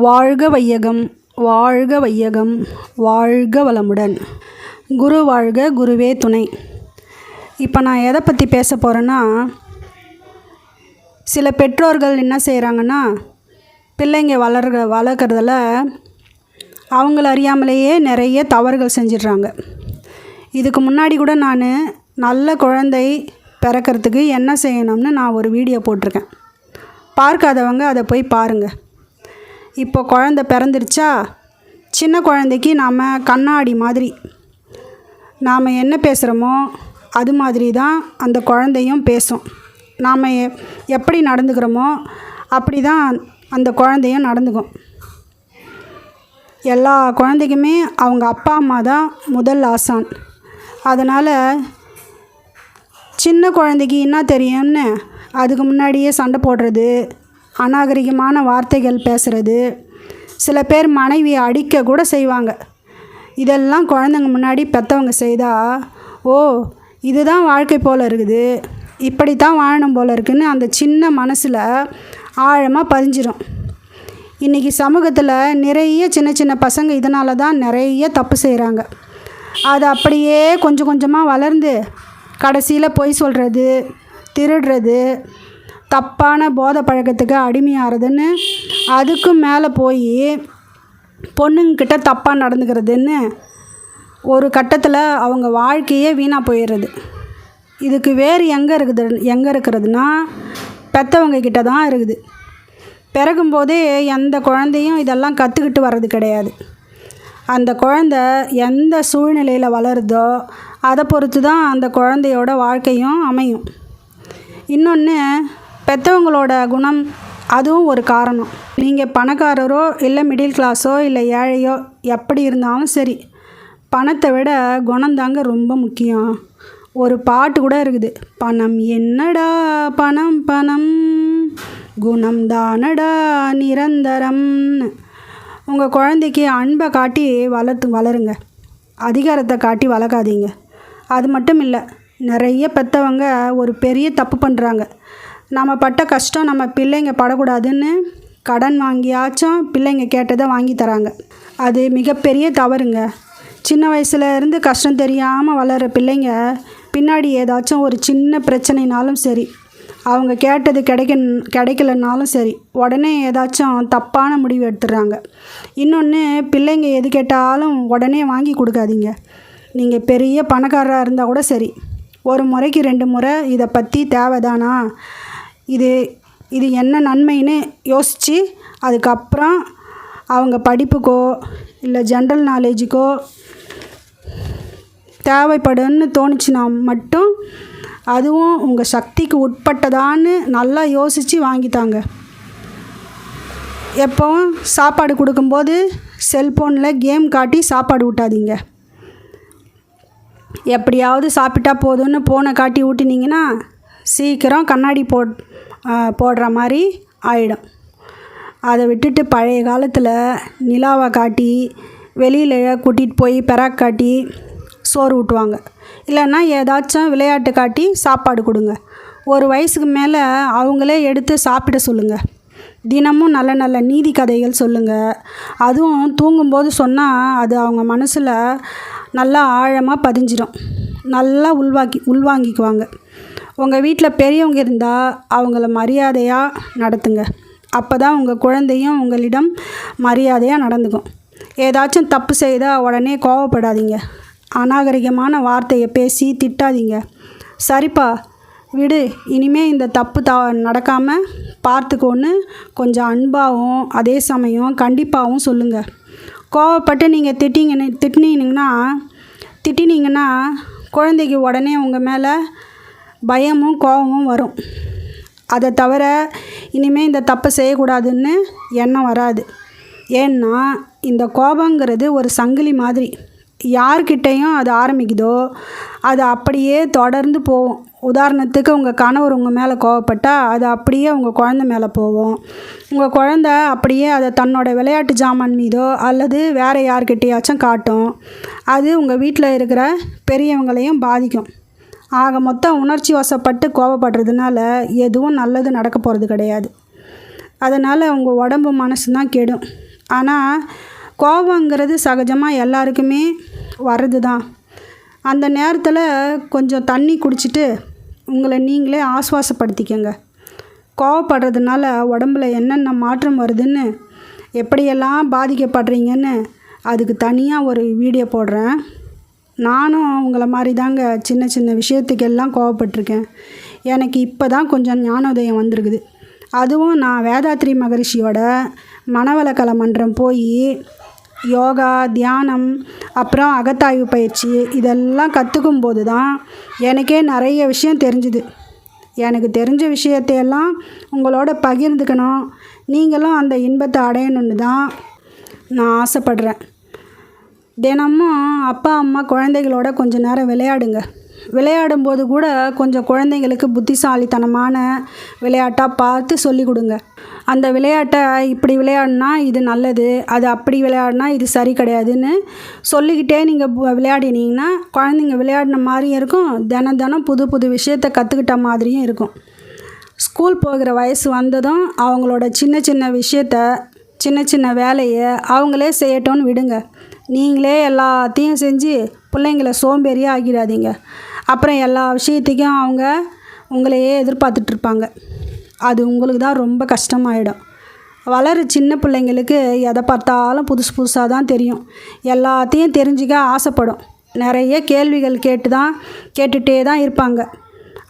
வாழ்க வையகம், வாழ்க வையகம், வாழ்க வளமுடன். குரு வாழ்க, குருவே துணை. இப்போ நான் எதை பற்றி பேச போகிறேன்னா, சில பெற்றோர்கள் என்ன செய்கிறாங்கன்னா, பிள்ளைங்க வளர்க்குறதில் அவங்கள அறியாமலேயே நிறைய தவறுகள் செஞ்சிடுறாங்க. இதுக்கு முன்னாடி கூட நான் நல்ல குழந்தை பிறக்கிறதுக்கு என்ன செய்யணும்னு நான் ஒரு வீடியோ போட்டிருக்கேன். பார்க்காதவங்க அதை போய் பாருங்கள். இப்போ குழந்தை பிறந்துருச்சா, சின்ன குழந்தைக்கு நாம் கண்ணாடி மாதிரி, நாம் என்ன பேசுகிறோமோ அது மாதிரி தான் அந்த குழந்தையும் பேசும். நாம் எப்படி நடந்துக்கிறோமோ அப்படி தான் அந்த குழந்தையும் நடந்துக்கும். எல்லா குழந்தைக்குமே அவங்க அப்பா அம்மா தான் முதல் ஆசான். அதனால் சின்ன குழந்தைக்கு என்ன தெரியும்னு அதுக்கு முன்னாடியே சண்டை போடுறது, அநாகரிகமான வார்த்தைகள் பேசுகிறது, சில பேர் மனைவியை அடிக்க கூட செய்வாங்க. இதெல்லாம் குழந்தைங்க முன்னாடி பெற்றவங்க செய்தால், ஓ இதுதான் வாழ்க்கை போல் இருக்குது, இப்படித்தான் வாழணும் போல் இருக்குதுன்னு அந்த சின்ன மனசில் ஆழமாக பதிஞ்சிடும். இன்றைக்கி சமூகத்தில் நிறைய சின்ன சின்ன பசங்க இதனால தான் நிறைய தப்பு செய்கிறாங்க. அது அப்படியே கொஞ்சம் கொஞ்சமாக வளர்ந்து கடைசியில் பொய் சொல்கிறது, திருடுறது, தப்பான போதை பழக்கத்துக்கு அடிமையாகிறதுன்னு, அதுக்கும் மேலே போய் பொண்ணுங்கிட்ட தப்பாக நடந்துக்கிறதுன்னு ஒரு கட்டத்தில் அவங்க வாழ்க்கையே வீணாக போயிடுறது. இதுக்கு வேறு எங்கே இருக்கிறதுனா பெற்றவங்க கிட்ட தான் இருக்குது. பிறகும்போதே எந்த குழந்தையும் இதெல்லாம் கற்றுக்கிட்டு வர்றது கிடையாது. அந்த குழந்தை எந்த சூழ்நிலையில் வளருதோ அதை பொறுத்து தான் அந்த குழந்தையோட வாழ்க்கையும் அமையும். இன்னொன்று, பெற்றவங்களோட குணம் அதுவும் ஒரு காரணம். நீங்கள் பணக்காரரோ இல்லை மிடில் கிளாஸோ இல்லை ஏழையோ எப்படி இருந்தாலும் சரி, பணத்தை விட குணந்தாங்க ரொம்ப முக்கியம். ஒரு பாட்டு கூட இருக்குது, பணம் என்னடா பணம் பணம், குணம் தானடா நிரந்தரம்னு. உங்கள் குழந்தைக்கு அன்பை காட்டி வளருங்க, அதிகாரத்தை காட்டி வளர்க்காதீங்க. அது மட்டும் இல்லை, நிறைய பெற்றவங்க ஒரு பெரிய தப்பு பண்ணுறாங்க. நம்ம பட்ட கஷ்டம் நம்ம பிள்ளைங்க படக்கூடாதுன்னு கடன் வாங்கியாச்சும் பிள்ளைங்க கேட்டதை வாங்கி தராங்க. அது மிகப்பெரிய தவறுங்க. சின்ன வயசுலேருந்து கஷ்டம் தெரியாமல் வளர்கிற பிள்ளைங்க பின்னாடி ஏதாச்சும் ஒரு சின்ன பிரச்சனைனாலும் சரி, அவங்க கேட்டது கிடைக்கலனாலும் சரி, உடனே ஏதாச்சும் தப்பான முடிவு எடுத்துடுறாங்க. இன்னொன்று, பிள்ளைங்க எது கேட்டாலும் உடனே வாங்கி கொடுக்காதீங்க. நீங்கள் பெரிய பணக்காரராக இருந்தால் கூட சரி, ஒரு முறைக்கு 2 முறை இதை பற்றி தேவைதானா, இது என்ன நன்மைன்னு யோசித்து அதுக்கப்புறம் அவங்க படிப்புக்கோ இல்லை ஜென்ரல் நாலேஜுக்கோ தேவைப்படுன்னு தோணுச்சுன்னா மட்டும், அதுவும் உங்கள் சக்திக்கு உட்பட்டதான்னு நல்லா யோசித்து வாங்கித்தாங்க. எப்போவும் சாப்பாடு கொடுக்கும்போது செல்ஃபோனில் கேம் காட்டி சாப்பாடு ஊட்டாதீங்க. எப்படியாவது சாப்பிட்டா போதும்னு ஃபோனை காட்டி ஊட்டினீங்கன்னா சீக்கிரம் கண்ணாடி போடுற மாதிரி ஆகிடும். அதை விட்டுட்டு பழைய காலத்தில் நிலாவை காட்டி வெளியில் கூட்டிகிட்டு போய் பெராக் காட்டி சோறு ஊட்டுவாங்க. இல்லைன்னா ஏதாச்சும் விளையாட்டு காட்டி சாப்பாடு கொடுங்க. ஒரு வயசுக்கு மேலே அவங்களே எடுத்து சாப்பிட சொல்லுங்கள். தினமும் நல்ல நல்ல நீதி கதைகள் சொல்லுங்கள். அதுவும் தூங்கும்போது சொன்னால் அது அவங்க மனசில் நல்லா ஆழமாக பதிஞ்சிடும், நல்லா உள்வாங்கிக்குவாங்க. உங்கள் வீட்டில் பெரியவங்க இருந்தால் அவங்கள மரியாதையாக நடத்துங்க. அப்போ தான் உங்கள் குழந்தையும் உங்களிடம் மரியாதையாக நடந்துக்கும். ஏதாச்சும் தப்பு செய்தால் உடனே கோவப்படாதீங்க. அநாகரிகமான வார்த்தையை பேசி திட்டாதீங்க. சரிப்பா விடு, இனிமேல் இந்த தப்பு நடக்காமல் பார்த்துக்கோன்னு கொஞ்சம் அன்பாகவும் அதே சமயம் கண்டிப்பாகவும் சொல்லுங்கள். கோவப்பட்டு நீங்கள் திட்டினீங்கன்னா குழந்தைக்கு உடனே உங்கள் மேலே பயமும் கோபமும் வரும். அதை தவிர இனிமேல் இந்த தப்பை செய்யக்கூடாதுன்னு எண்ணம் வராது. ஏன்னா இந்த கோபங்கிறது ஒரு சங்கிலி மாதிரி. யார்கிட்டையும் அது ஆரம்பிக்குதோ அது அப்படியே தொடர்ந்து போகும். உதாரணத்துக்கு உங்கள் கணவர் உங்கள் மேலே கோவப்பட்டால் அது அப்படியே உங்கள் குழந்தை மேலே போகும். உங்கள் குழந்தை அப்படியே அதை தன்னோட விளையாட்டு ஜாமான் மீதோ அல்லது வேறு யார்கிட்டையாச்சும் காட்டும். அது உங்கள் வீட்டில் இருக்கிற பெரியவங்களையும் பாதிக்கும். ஆக மொத்தம் உணர்ச்சி வசப்பட்டு கோவப்படுறதுனால எதுவும் நல்லது நடக்க போகிறது கிடையாது. அதனால் உங்கள் உடம்பு மனசு தான் கெடும். ஆனால் கோபங்கிறது சகஜமாக எல்லாருக்குமே வர்றது தான். அந்த நேரத்தில் கொஞ்சம் தண்ணி குடிச்சிட்டு உங்களை நீங்களே ஆசுவாசப்படுத்திக்கங்க. கோவப்படுறதுனால உடம்புல என்னென்ன மாற்றம் வருதுன்னு, எப்படியெல்லாம் பாதிக்கப்படுறீங்கன்னு அதுக்கு தனியாக ஒரு வீடியோ போடுறேன். நானும் உங்களை மாதிரி தாங்க சின்ன சின்ன விஷயத்துக்கெல்லாம் கோவப்பட்டிருக்கேன். எனக்கு இப்போ தான் கொஞ்சம் ஞானோதயம் வந்திருக்குது. அதுவும் நான் வேதாத்ரி மகரிஷியோட மனவளக்கலை மன்றம் போய் யோகா, தியானம், அப்புறம் அகத்தாய்வு பயிற்சி இதெல்லாம் கற்றுக்கும் போது தான் எனக்கே நிறைய விஷயம் தெரிஞ்சுது. எனக்கு தெரிஞ்ச விஷயத்தையெல்லாம் உங்களோட பகிர்ந்துக்கணும், நீங்களும் அந்த இன்பத்தை அடையணுன்னு தான் நான் ஆசைப்படுறேன். தினமும் அப்பா அம்மா குழந்தைகளோட கொஞ்சம் நேரம் விளையாடுங்க. விளையாடும்போது கூட கொஞ்சம் குழந்தைங்களுக்கு புத்திசாலித்தனமான விளையாட்டாக பார்த்து சொல்லி கொடுங்க. அந்த விளையாட்டை இப்படி விளையாடினா இது நல்லது, அது அப்படி விளையாடினா இது சரி கிடையாதுன்னு சொல்லிக்கிட்டே நீங்கள் விளையாடினீங்கன்னா குழந்தைங்க விளையாடின மாதிரியும் இருக்கும், தினம் தினம் புது புது விஷயத்தை கற்றுக்கிட்ட மாதிரியும் இருக்கும். ஸ்கூல் போகிற வயசு வந்ததும் அவங்களோட சின்ன சின்ன விஷயத்த, சின்ன சின்ன வேலையை அவங்களே செய்யட்டும்னு விடுங்க. நீங்களே எல்லாத்தையும் செஞ்சு பிள்ளைங்கள சோம்பேறியாக ஆக்கிடாதீங்க. அப்புறம் எல்லா விஷயத்துக்கும் அவங்க உங்களையே எதிர்பார்த்துட்ருப்பாங்க. அது உங்களுக்கு தான் ரொம்ப கஷ்டமாயிடும். வளர சின்ன பிள்ளைங்களுக்கு எதை பார்த்தாலும் புதுசு புதுசாக தான் தெரியும். எல்லாத்தையும் தெரிஞ்சுக்க ஆசைப்படும். நிறைய கேள்விகள் கேட்டுகிட்டே தான் இருப்பாங்க.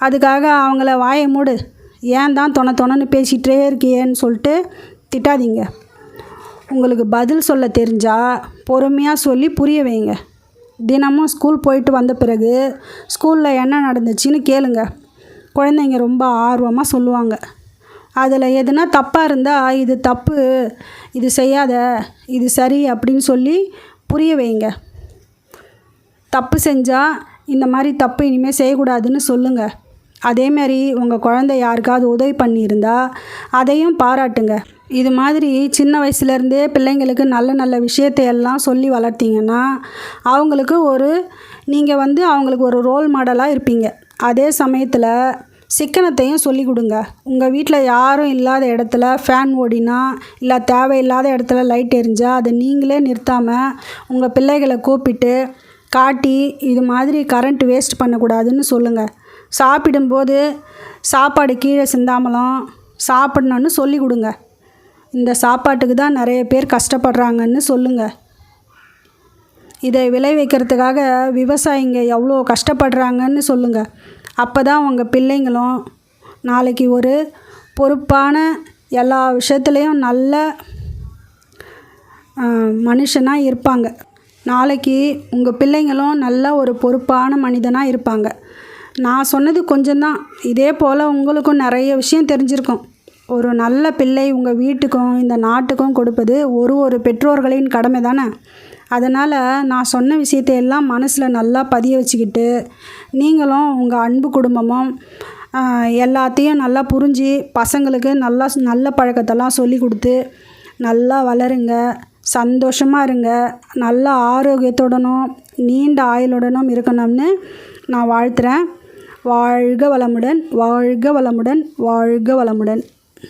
அதுக்காக அவங்கள வாயை மூடு, ஏன் தான் தொணன்னு பேசிகிட்டே இருக்கியேன்னு சொல்லிட்டு திட்டாதீங்க. உங்களுக்கு பதில் சொல்ல தெரிஞ்சால் பொறுமையாக சொல்லி புரிய வைங்க. தினமும் ஸ்கூல் போயிட்டு வந்த பிறகு ஸ்கூலில் என்ன நடந்துச்சுன்னு கேளுங்க. குழந்தைங்க ரொம்ப ஆர்வமாக சொல்லுவாங்க. அதில் எதுனா தப்பாக இருந்தால் இது தப்பு, இது செய்யாத, இது சரி அப்படின்னு சொல்லி புரிய வைங்க. தப்பு செஞ்சால் இந்த மாதிரி தப்பு இனிமேல் செய்யக்கூடாதுன்னு சொல்லுங்கள். அதேமாரி உங்கள் குழந்தை யாருக்காவது உதவி பண்ணியிருந்தா அதையும் பாராட்டுங்க. இது மாதிரி சின்ன வயசுலேருந்தே பிள்ளைங்களுக்கு நல்ல நல்ல விஷயத்தையெல்லாம் சொல்லி வளர்த்திங்கன்னா நீங்கள் அவங்களுக்கு ஒரு ரோல் மாடலாக இருப்பீங்க. அதே சமயத்தில் சிக்கனத்தையும் சொல்லி கொடுங்க. உங்கள் வீட்டில் யாரும் இல்லாத இடத்துல ஃபேன் ஓடினா, இல்லை தேவையில்லாத இடத்துல லைட் எரிஞ்சால் அதை நீங்களே நிறுத்தாமல் உங்கள் பிள்ளைகளை கூப்பிட்டு காட்டி இது மாதிரி கரண்ட் வேஸ்ட் பண்ணக்கூடாதுன்னு சொல்லுங்கள். சாப்பிடும்போது சாப்பாடு கீழே சிந்தாமலும் சாப்பிடணுன்னு சொல்லி கொடுங்க. இந்த சாப்பாட்டுக்கு தான் நிறைய பேர் கஷ்டப்படுறாங்கன்னு சொல்லுங்கள். இதை விளைவிக்கிறதுக்காக விவசாயிங்க எவ்வளோ கஷ்டப்படுறாங்கன்னு சொல்லுங்கள். அப்போ தான் உங்கள் பிள்ளைங்களும் நாளைக்கு ஒரு பொறுப்பான, எல்லா விஷயத்துலேயும் நல்ல மனுஷனாக இருப்பாங்க. நாளைக்கு உங்கள் பிள்ளைங்களும் நல்ல ஒரு பொறுப்பான மனிதனாக இருப்பாங்க. நான் சொன்னது கொஞ்சம்தான். இதே போல் உங்களுக்கும் நிறைய விஷயம் தெரிஞ்சிருக்கும். ஒரு நல்ல பிள்ளை உங்கள் வீட்டுக்கும் இந்த நாட்டுக்கும் கொடுப்பது ஒரு பெற்றோர்களின் கடமை தானே. அதனால் நான் சொன்ன விஷயத்தை எல்லாம் மனசில் நல்லா பதிய வச்சுக்கிட்டு, நீங்களும் உங்கள் அன்பு குடும்பமும் எல்லாத்தையும் நல்லா புரிஞ்சு பசங்களுக்கு நல்ல பழக்கத்தெல்லாம் சொல்லி கொடுத்து நல்லா வளருங்க, சந்தோஷமாக இருங்க, நல்ல ஆரோக்கியத்துடனும் நீண்ட ஆயுளுடனும் இருக்கணும்னு நான் வாழ்த்துறேன். வாழ்க வளமுடன், வாழ்க வளமுடன், வாழ்க வளமுடன்.